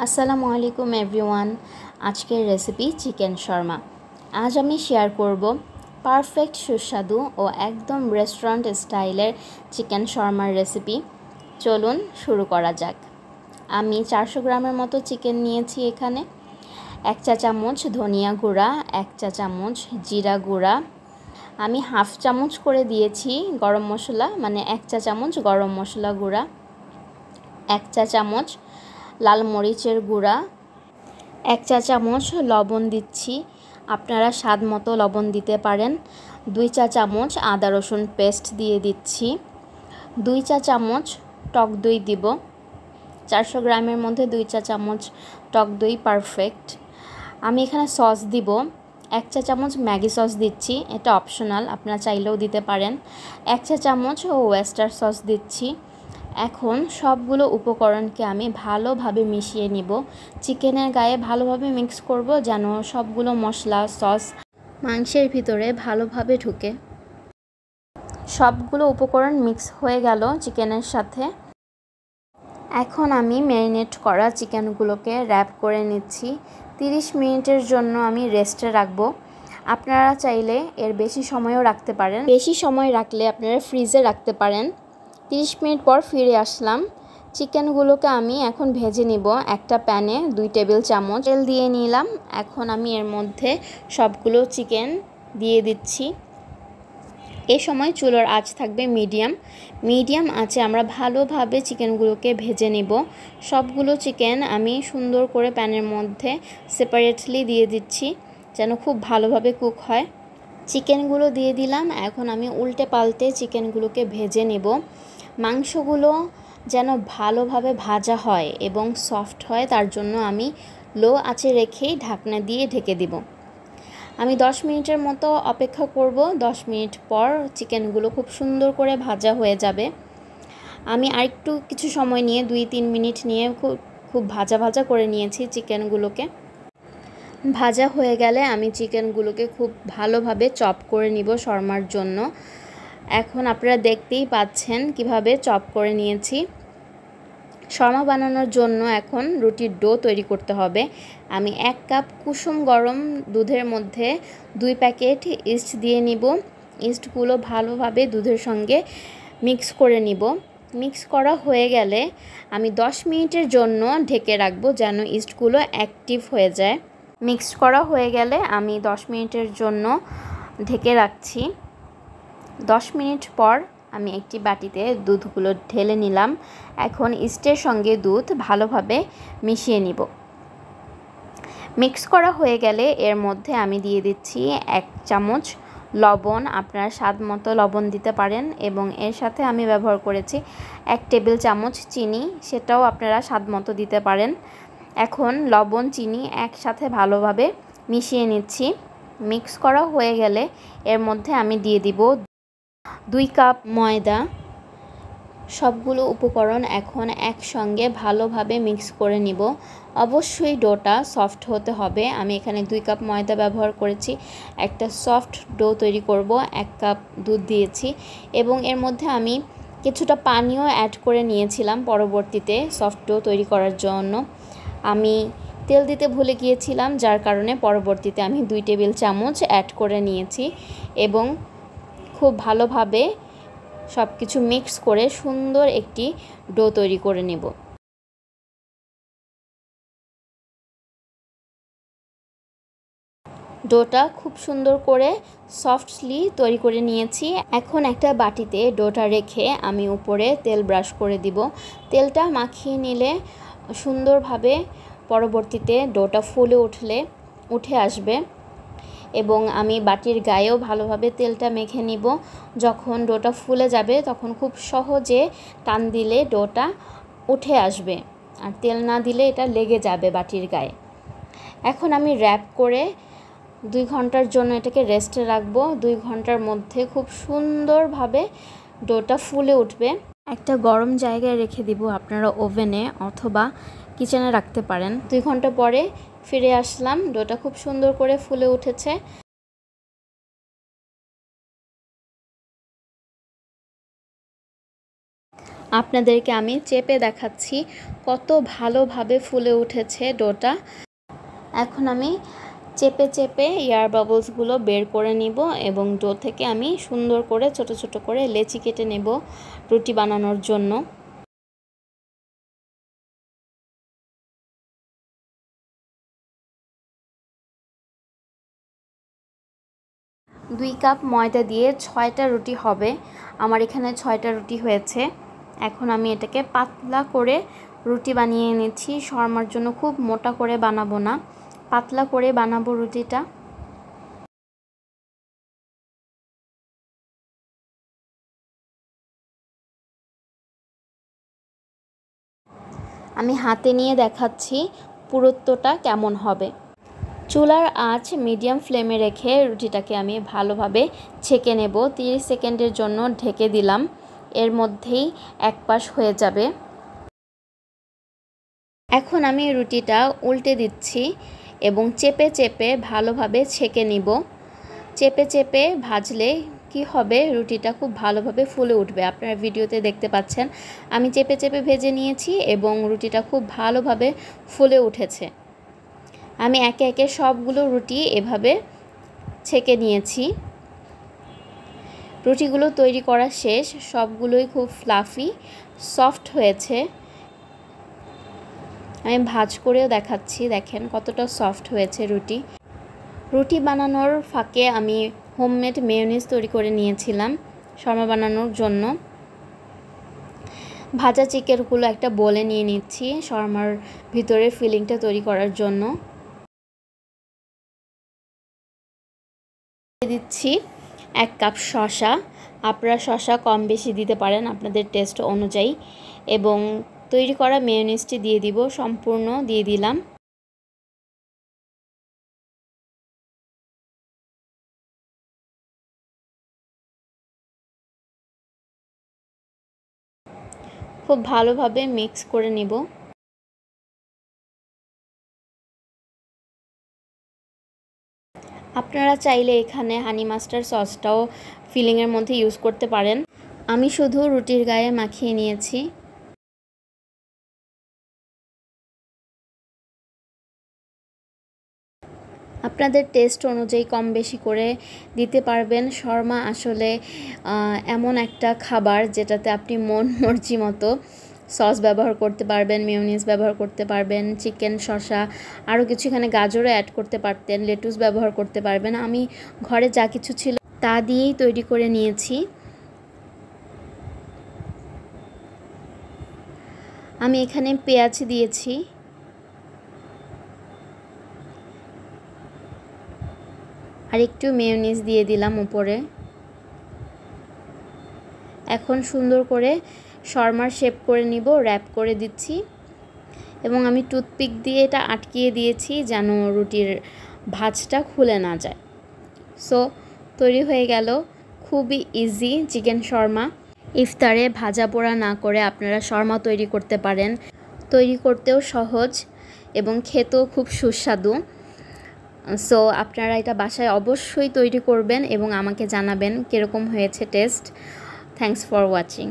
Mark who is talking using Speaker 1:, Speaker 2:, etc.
Speaker 1: আসসালামু আলাইকুম এভরিওয়ান। আজকের রেসিপি চিকেন শর্মা। আজ আমি শেয়ার করব পারফেক্ট সুস্বাদু ও একদম রেস্টুরেন্ট স্টাইলের চিকেন শর্মার রেসিপি। চলুন শুরু করা যাক। আমি 400 গ্রামের মতো চিকেন নিয়েছি। এখানে 1 চা চামচ ধনিয়া গুঁড়া, 1 চা চামচ জিরা গুঁড়া, আমি হাফ চামচ করে দিয়েছি গরম মশলা, মানে 1 চা চামচ গরম মশলা গুঁড়া, 1 চা চামচ লাল মরিচের গুঁড়া, 1 চা চামচ লবণ দিচ্ছি, আপনারা স্বাদ মতো লবণ দিতে পারেন। 2 চা চামচ আদা রসুন পেস্ট দিয়ে দিচ্ছি, 2 চা চামচ টক দই দিব। 400 গ্রামের মধ্যে 2 চা চামচ টক দই পারফেক্ট। আমি এখানে সস দিব, 1 চা চামচ ম্যাগি সস দিচ্ছি, এটা অপশনাল, আপনারা চাইলেও দিতে পারেন। 1 চা চামচ ওয়েস্টার সস দিচ্ছি। এখন সবগুলো উপকরণকে আমি ভালোভাবে মিশিয়ে নিব। চিকেনের গায়ে ভালোভাবে মিক্স করব যেন সবগুলো মশলা সস মাংসের ভিতরে ভালোভাবে ঢুকে। সবগুলো উপকরণ মিক্স হয়ে গেল চিকেনের সাথে। এখন আমি ম্যারিনেট করা চিকেনগুলোকে র্যাপ করে নিচ্ছি। 30 মিনিটের জন্য আমি রেস্টে রাখবো। আপনারা চাইলে এর বেশি সময়ও রাখতে পারেন। বেশি সময় রাখলে আপনারা ফ্রিজে রাখতে পারেন। 30 মিনিট পর ফিরে আসলাম। চিকেনগুলোকে আমি এখন ভেজে নিব। একটা প্যানে 2 টেবিল চামচ তেল দিয়ে নিলাম। এখন আমি এর মধ্যে সবগুলো চিকেন দিয়ে দিচ্ছি। এই সময় চুলার আঁচ থাকবে মিডিয়াম আঁচে আমরা ভালোভাবে চিকেনগুলোকে ভেজে নিব। সবগুলো চিকেন আমি সুন্দর করে প্যানের মধ্যে সেপারেটলি দিয়ে দিচ্ছি যেন খুব ভালোভাবে কুক হয়। চিকেনগুলো দিয়ে দিলাম। এখন আমি উল্টে পাল্টে চিকেনগুলোকে ভেজে নেব। মাংসগুলো যেন ভালোভাবে ভাজা হয় এবং সফট হয়, তার জন্য আমি লো আঁচে রেখেই ঢাকনা দিয়ে ঢেকে দিব। আমি 10 মিনিটের মতো অপেক্ষা করব। 10 মিনিট পর চিকেনগুলো খুব সুন্দর করে ভাজা হয়ে যাবে। আমি আরেকটু কিছু সময় নিয়ে 2-3 মিনিট নিয়ে খুব ভাজা করে নিয়েছি চিকেনগুলোকে। ভাজা হয়ে গেলে আমি চিকেনগুলোকে খুব ভালোভাবে চপ করে নিব শর্মার জন্য। এখন আপনারা দেখতেই পাচ্ছেন কিভাবে চপ করে নিয়েছি। শর্মা বানানোর জন্য এখন রুটির ডো তৈরি করতে হবে। আমি 1 কাপ কুসুম গরম দুধের মধ্যে 2 প্যাকেট ইস্ট দিয়ে নিব। ইস্টগুলো ভালোভাবে দুধের সঙ্গে মিক্স করে নিব। মিক্স করা হয়ে গেলে আমি 10 মিনিটের জন্য ঢেকে রাখবো যেন ইস্টগুলো অ্যাক্টিভ হয়ে যায়। মিক্স করা হয়ে গেলে আমি 10 মিনিটের জন্য ঢেকে রাখছি। 10 মিনিট পর আমি একটি বাটিতে দুধগুলো ঢেলে নিলাম। এখন ইস্টের সঙ্গে দুধ ভালোভাবে মিশিয়ে নিব। মিক্স করা হয়ে গেলে এর মধ্যে আমি দিয়ে দিচ্ছি 1 চামচ লবণ, আপনারা স্বাদ মতো লবণ দিতে পারেন, এবং এর সাথে আমি ব্যবহার করেছি 1 টেবিল চামচ চিনি, সেটাও আপনারা স্বাদ মতো দিতে পারেন। এখন লবণ চিনি একসাথে ভালোভাবে মিশিয়ে নিচ্ছি। মিক্স করা হয়ে গেলে এর মধ্যে আমি দিয়ে দিব 2 কাপ ময়দা। সবগুলো উপকরণ এখন একসঙ্গে ভালোভাবে মিক্স করে নিব। অবশ্যই ডোটা সফট হতে হবে। আমি এখানে 2 কাপ ময়দা ব্যবহার করেছি। একটা সফট ডো তৈরি করব। 1 কাপ দুধ দিয়েছি এবং এর মধ্যে আমি কিছুটা পানিও অ্যাড করে নিয়েছিলাম পরবর্তীতে সফট ডো তৈরি করার জন্য। আমি তেল দিতে ভুলে গিয়েছিলাম, যার কারণে পরবর্তীতে আমি 2 টেবিল চামচ অ্যাড করে নিয়েছি এবং খুব ভালোভাবে সব কিছু মিক্স করে সুন্দর একটি ডো তৈরি করে নেব। ডোটা খুব সুন্দর করে সফটলি তৈরি করে নিয়েছি। এখন একটা বাটিতে ডোটা রেখে আমি উপরে তেল ব্রাশ করে দিব। তেলটা মাখিয়ে নিলে সুন্দরভাবে পরবর্তীতে ডোটা ফুলে উঠে আসবে এবং আমি বাটির গায়েও ভালোভাবে তেলটা মেখে নিব। যখন ডোটা ফুলে যাবে তখন খুব সহজে টান দিলে ডোটা উঠে আসবে, আর তেল না দিলে এটা লেগে যাবে বাটির গায়ে। এখন আমি র্যাপ করে 2 ঘন্টার জন্য এটাকে রেস্টে রাখবো। 2 ঘন্টার মধ্যে খুব সুন্দরভাবে ডোটা ফুলে উঠবে। একটা গরম জায়গায় রেখে দিব, আপনারা ওভেনে অথবা কিচেনে রাখতে পারেন। 2 ঘন্টা পরে ফিরে আসলাম। ডোটা খুব সুন্দর করে ফুলে উঠেছে। আপনাদেরকে আমি চেপে দেখাচ্ছি কত ভালোভাবে ফুলে উঠেছে ডোটা। এখন আমি চেপে চেপে এয়ার বাবলসগুলো বের করে নিব এবং ডো থেকে আমি সুন্দর করে ছোট ছোট করে লেচি কেটে নেব রুটি বানানোর জন্য। দুই কাপ ময়দা দিয়ে 6টা রুটি হবে। আমার এখানে 6টা রুটি হয়েছে। এখন আমি এটাকে পাতলা করে রুটি বানিয়ে নিচ্ছি। শর্মার জন্য খুব মোটা করে বানাবো না, পাতলা করে বানাবো রুটিটা। আমি হাতে নিয়ে দেখাচ্ছি পুরুত্বটা কেমন হবে। চুলার আঁচ মিডিয়াম ফ্লেমে রেখে রুটিটাকে আমি ভালোভাবে ছেঁকে নেব। 30 সেকেন্ডের জন্য ঢেকে দিলাম, এর মধ্যেই এক পাশ হয়ে যাবে। এখন আমি রুটিটা উল্টে দিচ্ছি এবং চেপে চেপে ভালোভাবে ছেঁকে নিব। চেপে চেপে ভাজলে কি হবে, রুটিটা খুব ভালোভাবে ফুলে উঠবে। আপনারা ভিডিওতে দেখতে পাচ্ছেন আমি চেপে চেপে ভেজে নিয়েছি এবং রুটিটা খুব ভালোভাবে ফুলে উঠেছে। আমি একে একে সবগুলো রুটি এভাবে ছেঁকে নিয়েছি। রুটিগুলো তৈরি করা শেষ, সবগুলোই খুব ফ্লাফি সফট হয়েছে। আমি ভাজ করেও দেখাচ্ছি, দেখেন কতটা সফট হয়েছে রুটি। রুটি বানানোর ফাঁকে আমি হোমমেড মেয়োনিজ তৈরি করে নিয়েছিলাম শর্মা বানানোর জন্য। ভাজা চিকেনগুলো একটা বোলে নিয়ে নিচ্ছি শর্মার ভিতরে ফিলিংটা তৈরি করার জন্য। দিচ্ছি 1 কাপ শসা। আপনারা শসা কম বেশি দিতে পারেন আপনাদের টেস্ট অনুযায়ী। এবং তৈরি করা মেয়োনিজটি দিয়ে দিব, সম্পূর্ণ দিয়ে দিলাম। খুব ভালোভাবে মিক্স করে নিব। আপনারা চাইলে এখানে হানি মাস্টার্ড সসটাও ফিলিংয়ের মধ্যে ইউজ করতে পারেন। আমি শুধু রুটির গায়ে মাখিয়ে নিয়েছি। আপনাদের টেস্ট অনুযায়ী কম বেশি করে দিতে পারবেন। শর্মা আসলে এমন একটা খাবার যেটাতে আপনি মন মর্জি মতো সস ব্যবহার করতে পারবেন, মেয়োনিজ ব্যবহার করতে পারবেন, চিকেন, শসা, আরও কিছু এখানে গাজরও অ্যাড করতে পারতেন, লেটুস ব্যবহার করতে পারবেন। আমি ঘরে যা কিছু ছিল তা দিয়েই তৈরি করে নিয়েছি। আমি এখানে পেঁয়াজ দিয়েছি, আর একটু মেয়োনিজ দিয়ে দিলাম উপরে। এখন সুন্দর করে শর্মার শেপ করে নিব, র্যাপ করে দিচ্ছি এবং আমি টুথপিক দিয়ে এটা আটকিয়ে দিয়েছি যেন রুটির ভাঁজটা খুলে না যায়। সো তৈরি হয়ে গেল খুবই ইজি চিকেন শর্মা। ইফতারে ভাজা পোড়া না করে আপনারা শর্মা তৈরি করতে পারেন। তৈরি করতেও সহজ এবং খেতেও খুব সুস্বাদু। সো আপনারা এটা বাসায় অবশ্যই তৈরি করবেন এবং আমাকে জানাবেন কীরকম হয়েছে টেস্ট। Thanks for watching.